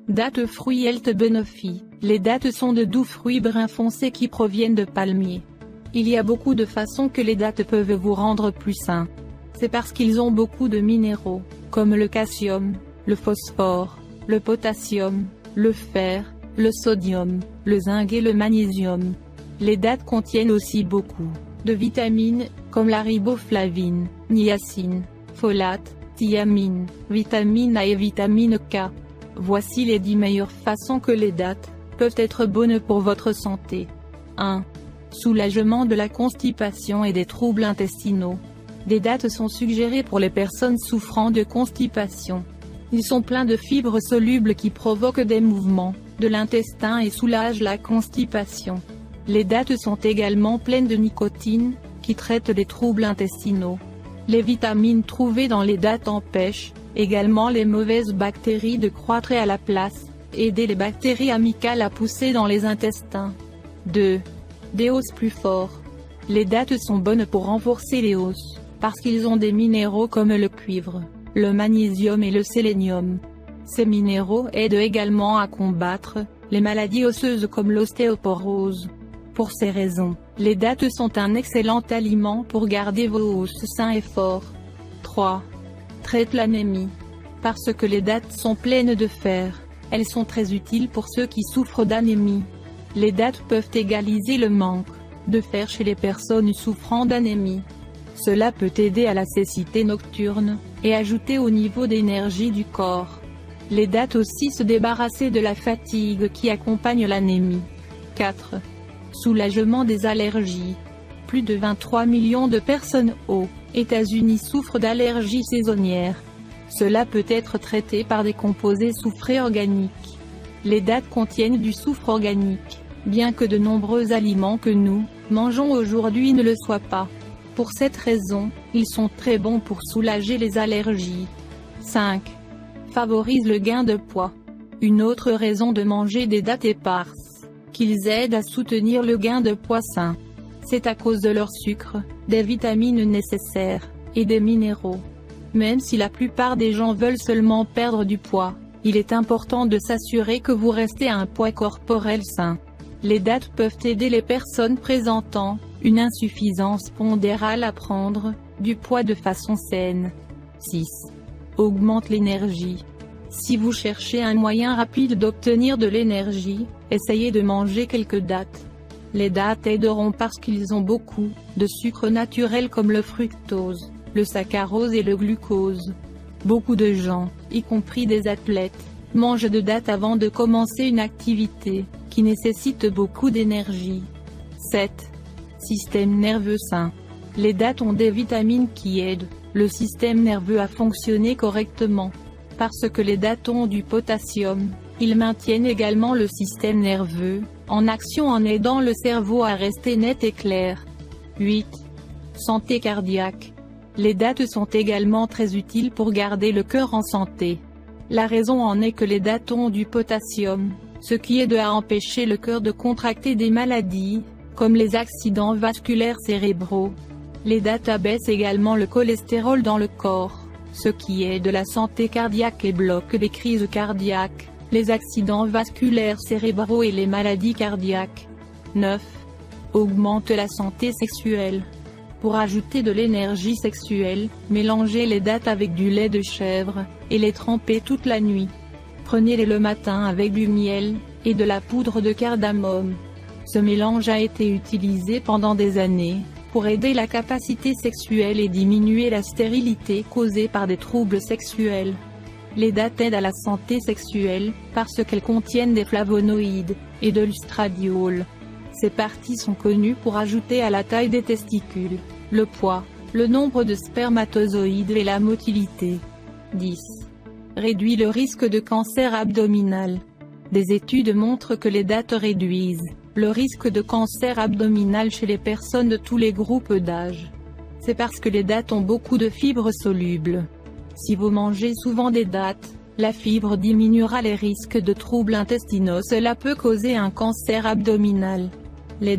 Dattes fruits Health Benefit. Les dattes sont de doux fruits bruns foncés qui proviennent de palmiers. Il y a beaucoup de façons que les dattes peuvent vous rendre plus sain. C'est parce qu'ils ont beaucoup de minéraux, comme le calcium, le phosphore, le potassium, le fer, le sodium, le zinc et le magnésium. Les dattes contiennent aussi beaucoup de vitamines, comme la riboflavine, niacine, folate, thiamine, vitamine A et vitamine K. Voici les 10 meilleures façons que les dattes peuvent être bonnes pour votre santé. 1. Soulagement de la constipation et des troubles intestinaux. Des dattes sont suggérées pour les personnes souffrant de constipation. Ils sont pleins de fibres solubles qui provoquent des mouvements de l'intestin et soulagent la constipation. Les dattes sont également pleines de nicotine, qui traite les troubles intestinaux. Les vitamines trouvées dans les dattes empêchent également les mauvaises bactéries de croître et à la place, aider les bactéries amicales à pousser dans les intestins. 2. Des os plus forts. Les dattes sont bonnes pour renforcer les os, parce qu'ils ont des minéraux comme le cuivre, le magnésium et le sélénium. Ces minéraux aident également à combattre les maladies osseuses comme l'ostéoporose. Pour ces raisons, les dattes sont un excellent aliment pour garder vos os sains et forts. 3. Traite l'anémie. Parce que les dattes sont pleines de fer, elles sont très utiles pour ceux qui souffrent d'anémie. Les dattes peuvent égaliser le manque de fer chez les personnes souffrant d'anémie. Cela peut aider à la cécité nocturne, et ajouter au niveau d'énergie du corps. Les dattes aussi se débarrasser de la fatigue qui accompagne l'anémie. 4. Soulagement des allergies. Plus de 23 millions de personnes aux États-Unis souffrent d'allergies saisonnières. Cela peut être traité par des composés soufrés organiques. Les dattes contiennent du soufre organique, bien que de nombreux aliments que nous mangeons aujourd'hui ne le soient pas. Pour cette raison, ils sont très bons pour soulager les allergies. 5. Favorise le gain de poids. Une autre raison de manger des dattes éparses qu'ils aident à soutenir le gain de poids sain. C'est à cause de leur sucre, des vitamines nécessaires, et des minéraux. Même si la plupart des gens veulent seulement perdre du poids, il est important de s'assurer que vous restez à un poids corporel sain. Les dattes peuvent aider les personnes présentant une insuffisance pondérale à prendre du poids de façon saine. 6. Augmente l'énergie. Si vous cherchez un moyen rapide d'obtenir de l'énergie, essayez de manger quelques dattes. Les dattes aideront parce qu'ils ont beaucoup de sucre naturel comme le fructose, le saccharose et le glucose. Beaucoup de gens, y compris des athlètes, mangent de dattes avant de commencer une activité qui nécessite beaucoup d'énergie. 7. Système nerveux sain. Les dattes ont des vitamines qui aident le système nerveux à fonctionner correctement. Parce que les dattes ont du potassium, ils maintiennent également le système nerveux en action en aidant le cerveau à rester net et clair. 8. Santé cardiaque. Les dattes sont également très utiles pour garder le cœur en santé. La raison en est que les dattes ont du potassium, ce qui aide à empêcher le cœur de contracter des maladies, comme les accidents vasculaires cérébraux. Les dattes abaissent également le cholestérol dans le corps, ce qui aide la santé cardiaque et bloque les crises cardiaques, les accidents vasculaires cérébraux et les maladies cardiaques. 9. Augmente la santé sexuelle. Pour ajouter de l'énergie sexuelle, mélangez les dattes avec du lait de chèvre, et les trempez toute la nuit. Prenez-les le matin avec du miel, et de la poudre de cardamome. Ce mélange a été utilisé pendant des années, pour aider la capacité sexuelle et diminuer la stérilité causée par des troubles sexuels. Les dattes aident à la santé sexuelle, parce qu'elles contiennent des flavonoïdes, et de l'œstradiol. Ces parties sont connues pour ajouter à la taille des testicules, le poids, le nombre de spermatozoïdes et la motilité. 10. Réduit le risque de cancer abdominal. Des études montrent que les dattes réduisent le risque de cancer abdominal chez les personnes de tous les groupes d'âge. C'est parce que les dattes ont beaucoup de fibres solubles. Si vous mangez souvent des dattes, la fibre diminuera les risques de troubles intestinaux. Cela peut causer un cancer abdominal. Les